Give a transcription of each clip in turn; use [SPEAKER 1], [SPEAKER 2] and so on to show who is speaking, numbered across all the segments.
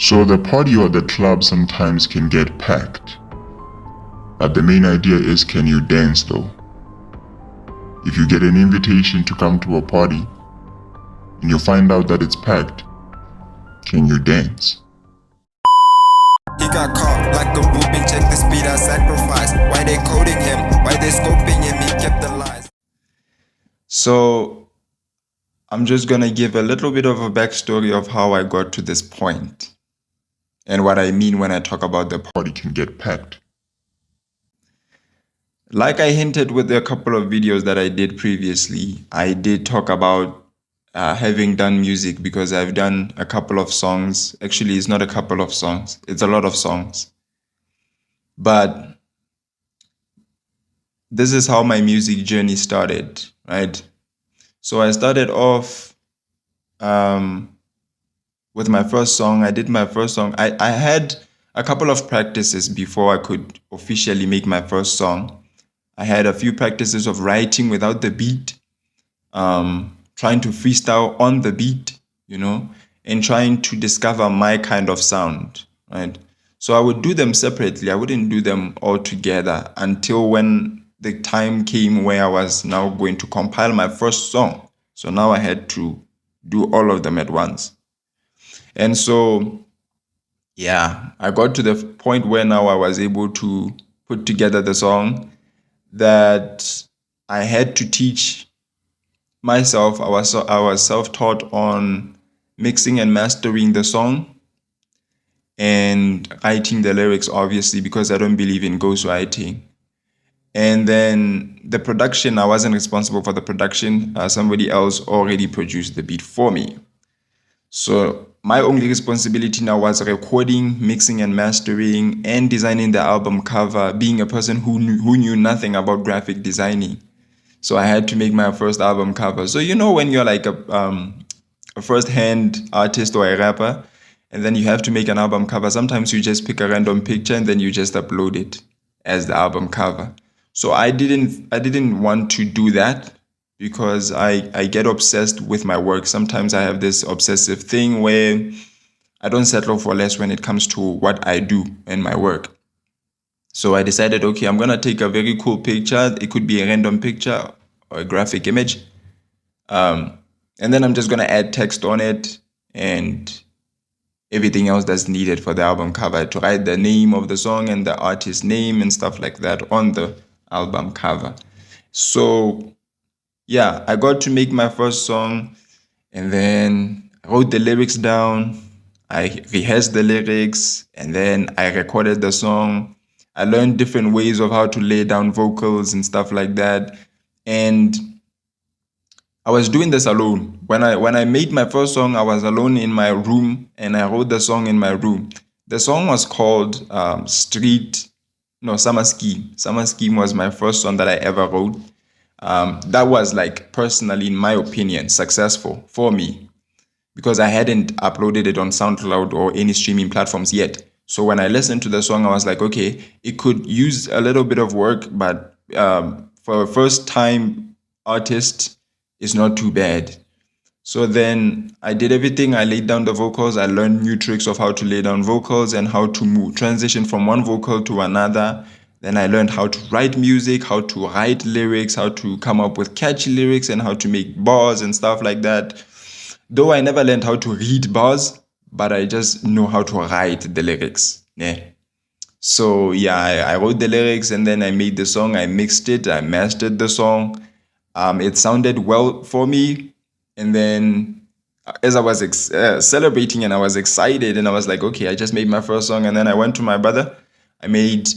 [SPEAKER 1] So the party or the club sometimes can get packed. But the main idea is, can you dance though? If you get an invitation to come to a party and you find out that it's packed, can you dance?
[SPEAKER 2] He got caught like a Rubin, check the speed I sacrificed. Why they coding him? Why they scoping him? He kept the lies. So I'm just gonna give a little bit of a backstory of how I got to this point and what I mean when I talk about the
[SPEAKER 1] Party can get packed.
[SPEAKER 2] Like I hinted with a couple of videos that I did previously, I did talk about having done music because I've done a couple of songs. Actually, it's not a couple of songs, it's a lot of songs. But this is how my music journey started, right? So I started off with my first song. I did my first song. I had a couple of practices before I could officially make my first song. I had a few practices of writing without the beat, trying to freestyle on the beat, and trying to discover my kind of sound, right? So I would do them separately. I wouldn't do them all together until when the time came where I was now going to compile my first song. So now I had to do all of them at once. And so, yeah, I got to the point where now I was able to put together the song that I had to teach myself. I was self-taught on mixing and mastering the song and writing the lyrics, obviously, because I don't believe in ghostwriting. And then the production, I wasn't responsible for the production. Somebody else already produced the beat for me. So my only responsibility now was recording, mixing and mastering, and designing the album cover, being a person who knew nothing about graphic designing. So I had to make my first album cover. So when you're like a first-hand artist or a rapper, and then you have to make an album cover, sometimes you just pick a random picture and then you just upload it as the album cover. So I didn't want to do that because I get obsessed with my work. Sometimes I have this obsessive thing where I don't settle for less when it comes to what I do and my work. So I decided, okay, I'm going to take a very cool picture. It could be a random picture or a graphic image. And then I'm just going to add text on it and everything else that's needed for the album cover, to write the name of the song and the artist name and stuff like that on the album cover. So yeah, I got to make my first song and then I wrote the lyrics down. I rehearsed the lyrics and then I recorded the song. I learned different ways of how to lay down vocals and stuff like that. And I was doing this alone. When I made my first song, I was alone in my room and I wrote the song in my room. The song was called Summer Scheme. Summer Scheme was my first song that I ever wrote. That was, like, personally, in my opinion, successful for me because I hadn't uploaded it on SoundCloud or any streaming platforms yet. So when I listened to the song, I was like, okay, it could use a little bit of work, but for a first-time artist, it's not too bad. So then I did everything. I laid down the vocals. I learned new tricks of how to lay down vocals and how to transition from one vocal to another. Then I learned how to write music, how to write lyrics, how to come up with catchy lyrics, and how to make bars and stuff like that. Though I never learned how to read bars, but I just know how to write the lyrics. Yeah. So yeah, I wrote the lyrics and then I made the song. I mixed it. I mastered the song. It sounded well for me. And then as I was celebrating and I was excited and I was like, okay, I just made my first song. And then I went to my brother. I made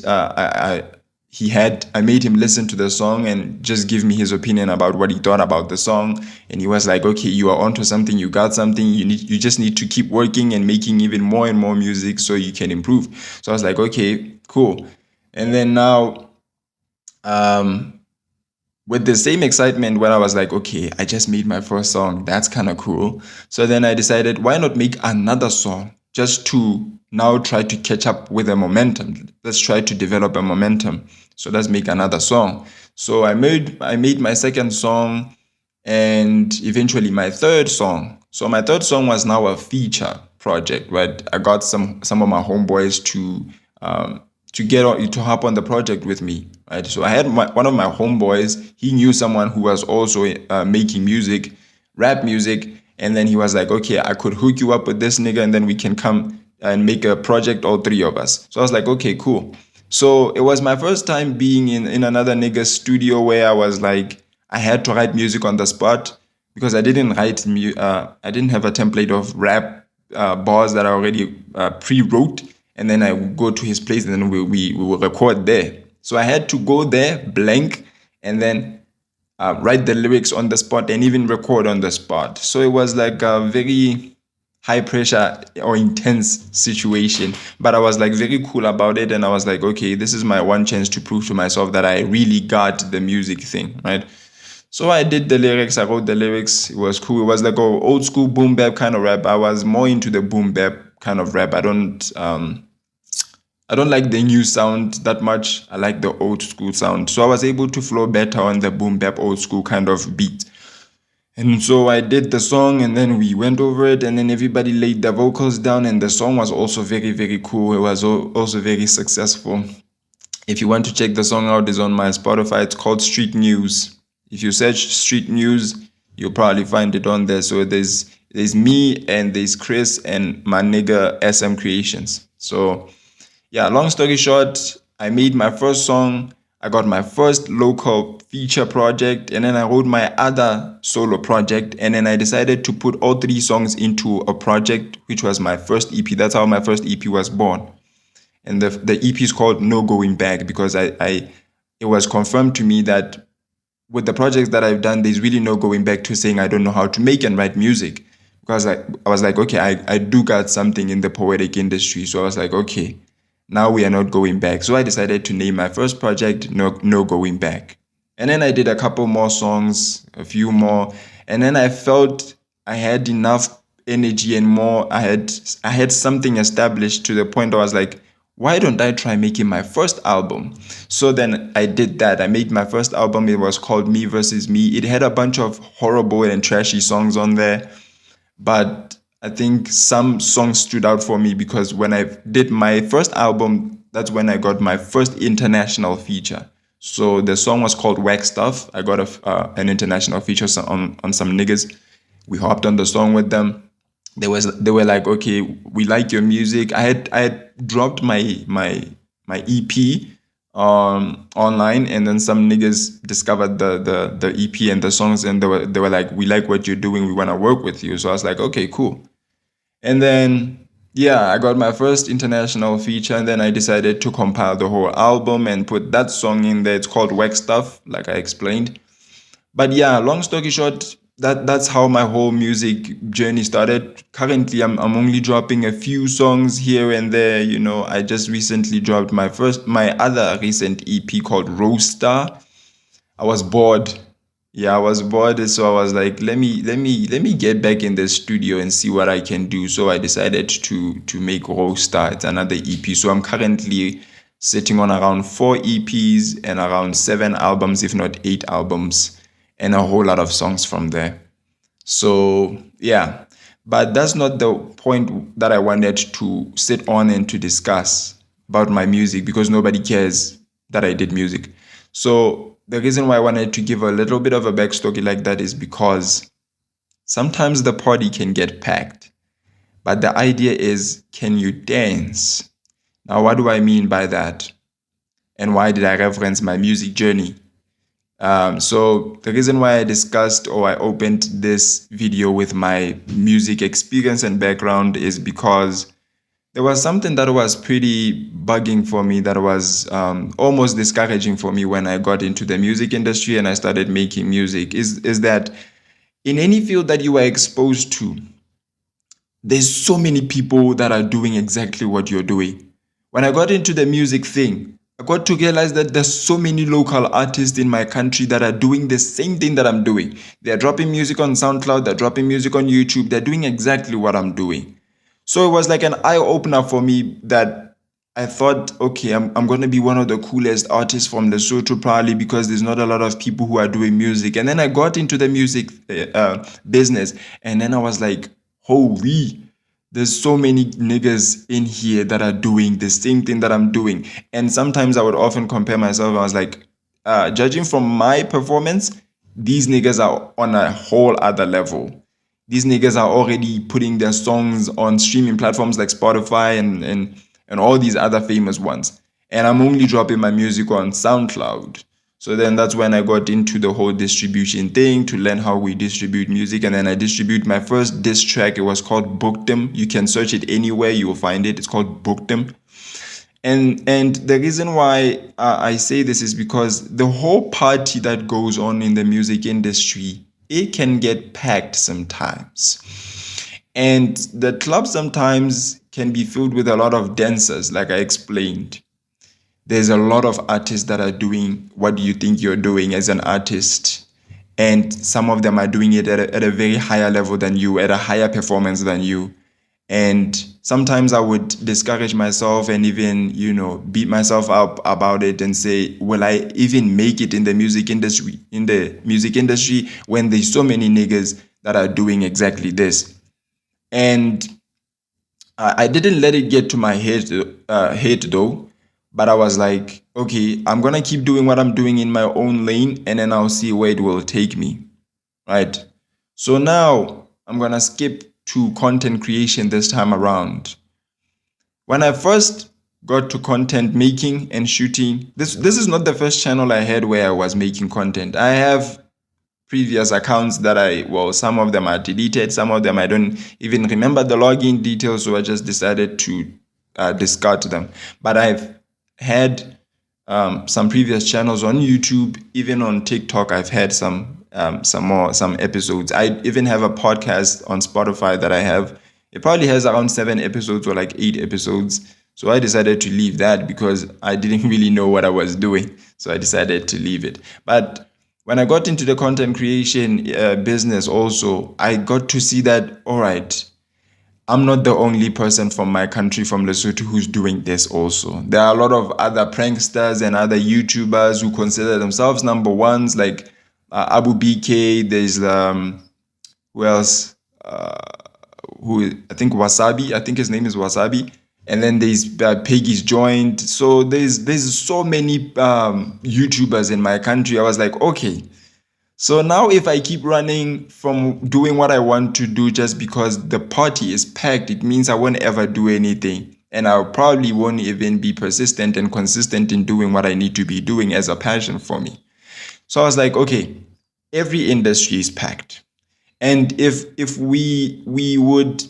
[SPEAKER 2] him listen to the song and just give me his opinion about what he thought about the song. And he was like, okay, you are onto something. You got something. You just need to keep working and making even more and more music so you can improve. So I was like, okay, cool. And then now, with the same excitement when I was like, okay, I just made my first song. That's kind of cool. So then I decided, why not make another song just to now try to catch up with the momentum. Let's try to develop a momentum. So let's make another song. So I made my second song and eventually my third song. So my third song was now a feature. project, right? I got some of my homeboys to get on to hop on the project with me, right? So I had one of my homeboys. He knew someone who was also making music, rap music, and then he was like, okay, I could hook you up with this nigga, and then we can come and make a project, all three of us. So I was like, okay, cool. So it was my first time being in another nigga's studio where I was like, I had to write music on the spot because I didn't I didn't have a template of rap bars that I already pre-wrote, and then I would go to his place and then we will record there. So I had to go there blank and then write the lyrics on the spot and even record on the spot. So it was like a very high pressure or intense situation, but I was like very cool about it, and I was like, okay, this is my one chance to prove to myself that I really got the music thing, right? So I did the lyrics, I wrote the lyrics. It was cool. It was like a old school boom bap kind of rap. I was more into the boom bap kind of rap. I don't like the new sound that much. I like the old school sound. So I was able to flow better on the boom bap old school kind of beat. And so I did the song, and then we went over it, and then everybody laid the vocals down, and the song was also very, very cool. It was also very successful. If you want to check the song out, it's on my Spotify. It's called Street News. If you search Street News, you'll probably find it on there. So there's me and there's Chris and my nigga SM Creations. So yeah, long story short, I made my first song. I got my first local feature project, and then I wrote my other solo project, and then I decided to put all three songs into a project, which was my first EP. That's how my first EP was born. And the EP is called No Going Back, because it was confirmed to me that with the projects that I've done, there's really no going back to saying I don't know how to make and write music. Because I was like, okay, I do got something in the poetic industry. So I was like, okay, now we are not going back. So I decided to name my first project No Going Back. And then I did a couple more songs, a few more. And then I felt I had enough energy and more. I had something established to the point I was like, why don't I try making my first album? So then I did that. I made my first album. It was called Me Versus Me. It had a bunch of horrible and trashy songs on there, but I think some songs stood out for me because when I did my first album, that's when I got my first international feature. So the song was called Whack Stuff. I got an international feature on some niggas. We hopped on the song with them. They were like, okay, we like your music. I had dropped my EP online, and then some niggas discovered the EP and the songs, and they were like, we like what you're doing, we want to work with you. So I was like, okay, cool. And then yeah, I got my first international feature, and then I decided to compile the whole album and put that song in there. It's called Wax Stuff, like I explained. But yeah, long story short, that's how my whole music journey started. Currently, I'm only dropping a few songs here and there. You know, I just recently dropped my other recent EP called Roaster. I was bored. Yeah, I was bored, so I was like, let me get back in the studio and see what I can do. So I decided to make Roaster. It's another EP. So I'm currently sitting on around 4 EPs and around 7 albums, if not 8 albums, and a whole lot of songs from there. So yeah, but that's not the point that I wanted to sit on and to discuss about my music, because nobody cares that I did music. So the reason why I wanted to give a little bit of a backstory like that is because sometimes the party can get packed, but the idea is, can you dance? Now, what do I mean by that? And why did I reference my music journey? So the reason why I discussed, or I opened this video with my music experience and background, is because there was something that was pretty bugging for me, that was almost discouraging for me when I got into the music industry and I started making music, is that in any field that you are exposed to, there's so many people that are doing exactly what you're doing. When I got into the music thing, I got to realize that there's so many local artists in my country that are doing the same thing that I'm doing. They're dropping music on SoundCloud, they're dropping music on YouTube, they're doing exactly what I'm doing. So it was like an eye-opener for me, that I thought, okay, I'm going to be one of the coolest artists from Lesotho, probably because there's not a lot of people who are doing music. And then I got into the music business, and then I was like, holy, there's so many niggas in here that are doing the same thing that I'm doing. And sometimes I would often compare myself. I was like, judging from my performance, these niggas are on a whole other level. These niggas are already putting their songs on streaming platforms like Spotify and all these other famous ones. And I'm only dropping my music on SoundCloud. So then that's when I got into the whole distribution thing to learn how we distribute music. And then I distribute my first diss track. It was called Booked Them. You can search it anywhere, you will find it. It's called Booked Them. And the reason why I say this is because the whole party that goes on in the music industry, it can get packed sometimes. And the club sometimes can be filled with a lot of dancers, like I explained. There's a lot of artists that are doing what you think you're doing as an artist. And some of them are doing it at a very higher level than you, at a higher performance than you. And sometimes I would discourage myself and even, beat myself up about it and say, will I even make it in the music industry, when there's so many niggas that are doing exactly this? And I didn't let it get to my head though, but I was like, okay, I'm gonna keep doing what I'm doing in my own lane, and then I'll see where it will take me, right? So now I'm gonna skip to content creation this time around. When I first got to content making and shooting, this is not the first channel I had where I was making content. I have previous accounts that some of them are deleted, some of them I don't even remember the login details, so I just decided to discard them. But I've had some previous channels on YouTube, even on TikTok. I've had some episodes. I even have a podcast on Spotify that I have. It probably has around 7 episodes or like 8 episodes. So I decided to leave that because I didn't really know what I was doing. So I decided to leave it. But when I got into the content creation business also, I got to see that, all right, I'm not the only person from my country, from Lesotho, who's doing this also. There are a lot of other pranksters and other YouTubers who consider themselves number ones, like Abu BK. There's, who else? Who I think Wasabi. I think his name is Wasabi. And then there's Peggy's Joint. So there's so many YouTubers in my country. I was like, okay. So now if I keep running from doing what I want to do just because the party is packed, it means I won't ever do anything. And I probably won't even be persistent and consistent in doing what I need to be doing as a passion for me. So I was like, okay, every industry is packed. And if we would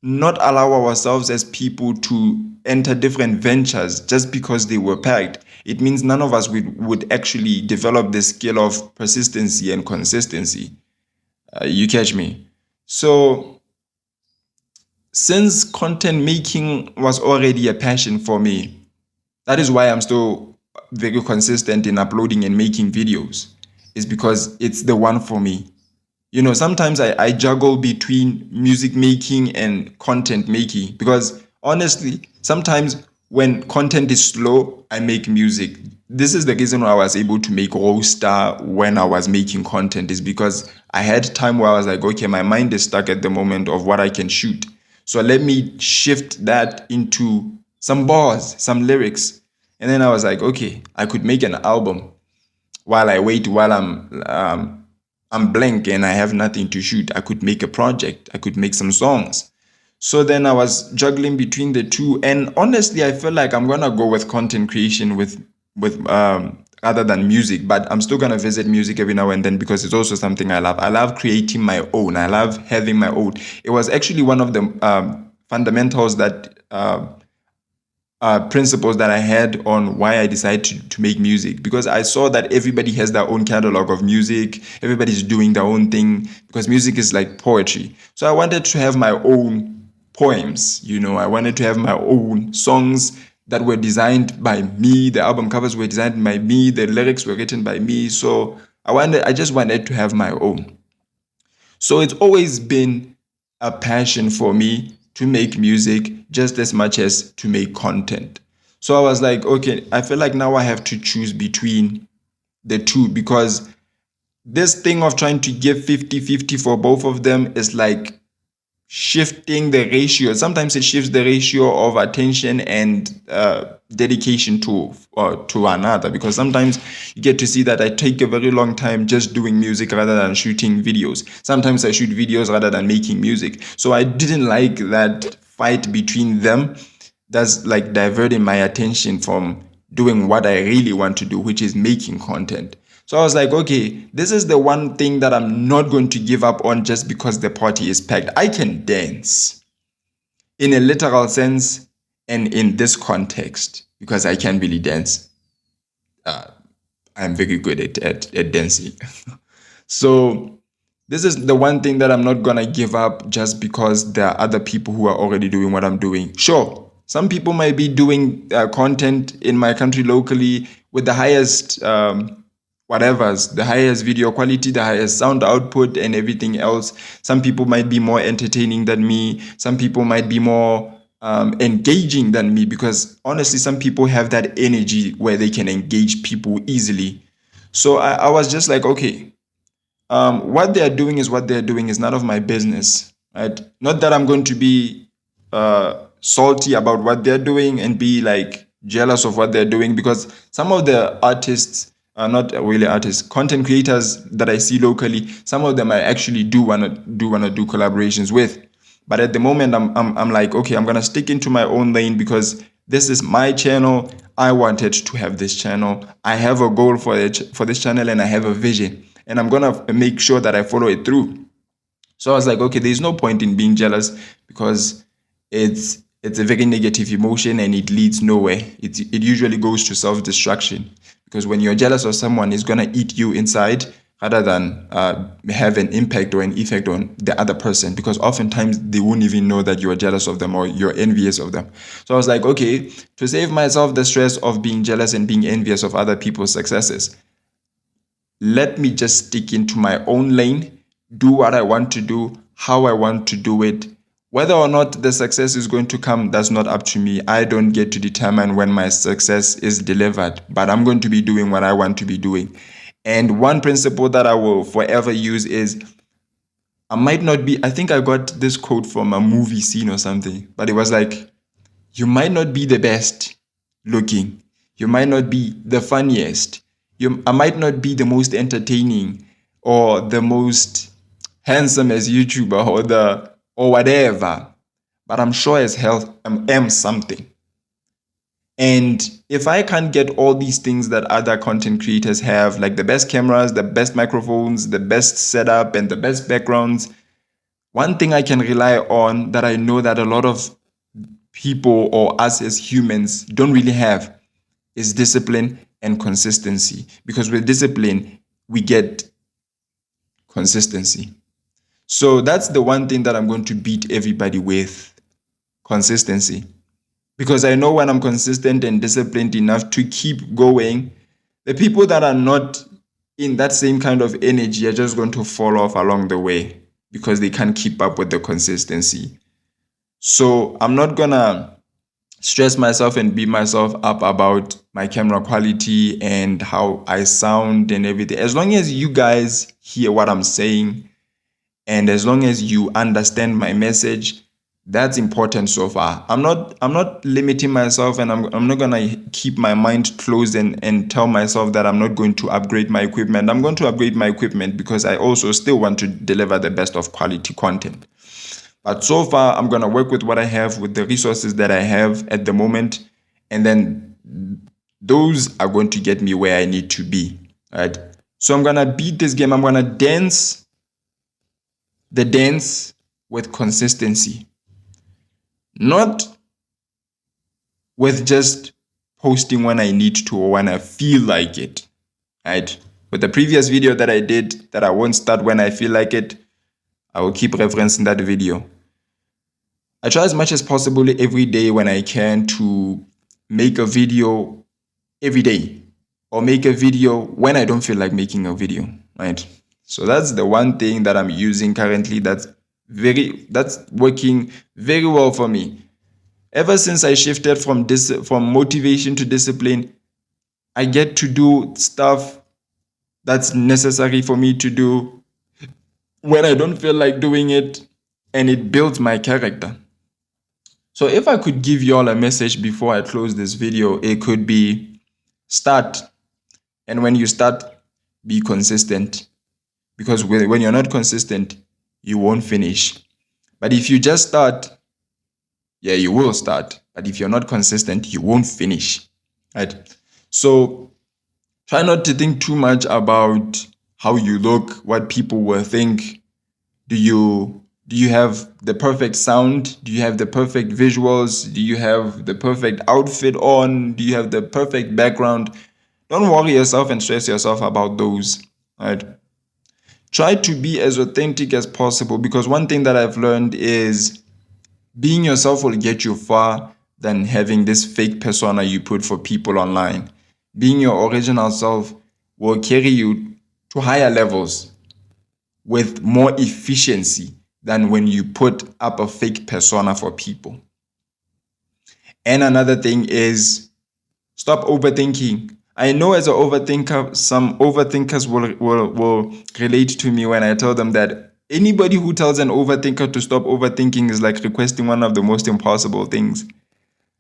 [SPEAKER 2] not allow ourselves as people to enter different ventures just because they were packed, it means none of us would actually develop the skill of persistency and consistency. You catch me? So since content making was already a passion for me, that is why I'm still very consistent in uploading and making videos. It's because it's the one for me. Sometimes I juggle between music making and content making because honestly, sometimes when content is slow, I make music. This is the reason why I was able to make Rockstar when I was making content, is because I had time where I was like, okay, my mind is stuck at the moment of what I can shoot. So let me shift that into some bars, some lyrics. And then I was like, okay, I could make an album while I wait, while I'm blank and I have nothing to shoot. I could make a project. I could make some songs. So then I was juggling between the two. And honestly, I feel like I'm going to go with content creation with other than music. But I'm still going to visit music every now and then because it's also something I love. I love creating my own. I love having my own. It was actually one of the fundamentals that principles that I had on why I decided to make music, because I saw that everybody has their own catalog of music. Everybody's doing their own thing because music is like poetry. So I wanted to have my own poems. I wanted to have my own songs that were designed by me. The album covers were designed by me. The lyrics were written by me. So I just wanted to have my own. So it's always been a passion for me to make music just as much as to make content. So I was like, okay, I feel like now I have to choose between the two, because this thing of trying to give 50-50 for both of them is like shifting the ratio. Sometimes it shifts the ratio of attention and dedication to another, because sometimes you get to see that I take a very long time just doing music rather than shooting videos. Sometimes I shoot videos rather than making music. So I didn't like that fight between them. That's like diverting my attention from doing what I really want to do, which is making content. So I was like, okay, this is the one thing that I'm not going to give up on just because the party is packed. I can dance in a literal sense and in this context, because I can really dance. I'm very good at dancing. So this is the one thing that I'm not going to give up just because there are other people who are already doing what I'm doing. Sure, some people might be doing content in my country locally with the highest the highest video quality, the highest sound output and everything else. Some people might be more entertaining than me. Some people might be more engaging than me, because honestly, some people have that energy where they can engage people easily. So I was just like, okay, what they're doing is what they're doing, is none of my business, right? Not that I'm going to be salty about what they're doing and be like jealous of what they're doing, because some of the artists are not really artists, content creators that I see locally, some of them I actually do wanna do collaborations with. But at the moment, I'm like, okay, I'm gonna stick into my own lane because this is my channel. I wanted to have this channel. I have a goal for this channel, and I have a vision, and I'm gonna make sure that I follow it through. So I was like, okay, there's no point in being jealous, because it's a very negative emotion and it leads nowhere. It usually goes to self-destruction, because when you're jealous of someone, it's gonna eat you inside rather than have an impact or an effect on the other person, because oftentimes they won't even know that you're jealous of them or you're envious of them. So I was like, okay, to save myself the stress of being jealous and being envious of other people's successes, let me just stick into my own lane, do what I want to do, how I want to do it. Whether or not the success is going to come, that's not up to me. I don't get to determine when my success is delivered, but I'm going to be doing what I want to be doing. And one principle that I will forever use is, I think I got this quote from a movie scene or something, but it was like, you might not be the best looking, you might not be the funniest, I might not be the most entertaining or the most handsome as YouTuber or whatever, but I'm sure as hell I am something. And if I can't get all these things that other content creators have, like the best cameras, the best microphones, the best setup, and the best backgrounds, one thing I can rely on that I know that a lot of people or us as humans don't really have is discipline and consistency. Because with discipline, we get consistency. So that's the one thing that I'm going to beat everybody with: consistency. Because I know when I'm consistent and disciplined enough to keep going, the people that are not in that same kind of energy are just going to fall off along the way because they can't keep up with the consistency. So I'm not gonna stress myself and beat myself up about my camera quality and how I sound and everything. As long as you guys hear what I'm saying and as long as you understand my message, that's important so far. I'm not limiting myself, and I'm not gonna keep my mind closed and tell myself that I'm not going to upgrade my equipment. I'm going to upgrade my equipment because I also still want to deliver the best of quality content. But so far, I'm gonna work with what I have, with the resources that I have at the moment, and then those are going to get me where I need to be. Right? So I'm gonna beat this game. I'm gonna dance the dance with consistency. Not with just posting when I need to or when I feel like it, right? With the previous video that I did, that I won't start when I feel like it, I will keep referencing that video. I try as much as possible every day when I can to make a video every day, or make a video when I don't feel like making a video, right? So that's the one thing that I'm using currently that's working very well for me. Ever since I shifted from motivation to discipline, I get to do stuff that's necessary for me to do when I don't feel like doing it. and it builds my character. So if I could give y'all a message before I close this video, it could be start. And when you start, be consistent. Because when you're not consistent, you won't finish. But if you just start, yeah, you will start. But if you're not consistent, you won't finish. Right? So try not to think too much about how you look, what people will think. Do you have the perfect sound? Do you have the perfect visuals? Do you have the perfect outfit on? Do you have the perfect background? Don't worry yourself and stress yourself about those. Right? Try to be as authentic as possible, because one thing that I've learned is being yourself will get you far than having this fake persona you put for people online. Being your original self will carry you to higher levels with more efficiency than when you put up a fake persona for people. And another thing is stop overthinking. I know as an overthinker, some overthinkers will relate to me when I tell them that anybody who tells an overthinker to stop overthinking is like requesting one of the most impossible things.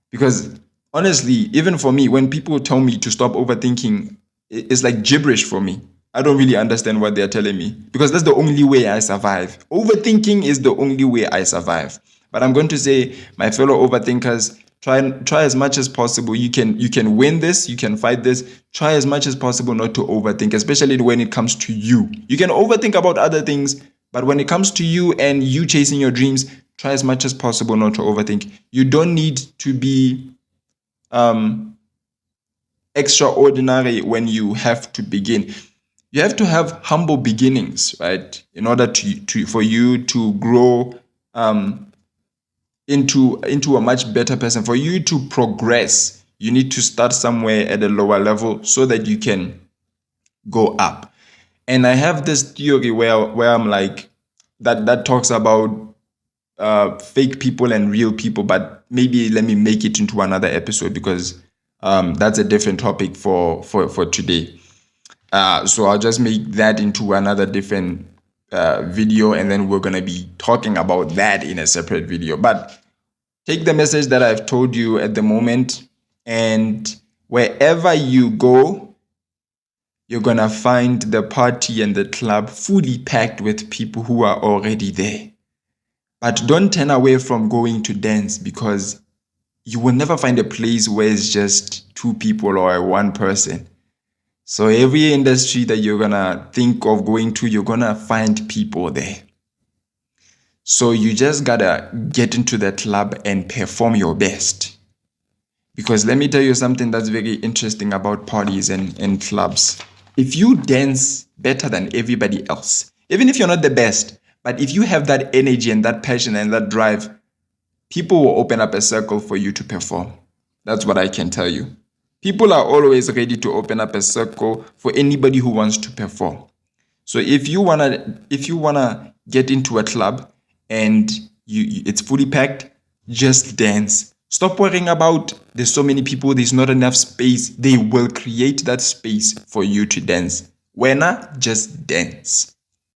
[SPEAKER 2] Because honestly, even for me, when people tell me to stop overthinking, it's like gibberish for me. I don't really understand what they're telling me, because that's the only way I survive. Overthinking is the only way I survive. But I'm going to say, my fellow overthinkers, try as much as possible. You can win this, you can fight this. Try as much as possible not to overthink, especially when it comes to you. You can overthink about other things, but when it comes to you and you chasing your dreams, try as much as possible not to overthink. You don't need to be extraordinary when you have to begin. You have to have humble beginnings, right? In order for you to grow into a much better person. For you to progress, you need to start somewhere at a lower level so that you can go up. And I have this theory where I'm like, that talks about fake people and real people, but maybe let me make it into another episode, because that's a different topic for today. So I'll just make that into another different video, and then we're gonna be talking about that in a separate video. But take the message that I've told you at the moment, and wherever you go, you're gonna find the party and the club fully packed with people who are already there. But don't turn away from going to dance, because you will never find a place where it's just two people or one person. So every industry that you're gonna think of going to, you're gonna find people there. So you just gotta get into the club and perform your best. Because let me tell you something that's very interesting about parties and clubs. If you dance better than everybody else, even if you're not the best, but if you have that energy and that passion and that drive, people will open up a circle for you to perform. That's what I can tell you. People are always ready to open up a circle for anybody who wants to perform. So if you wanna get into a club and it's fully packed, just dance. Stop worrying about there's so many people, there's not enough space. They will create that space for you to dance. When just dance.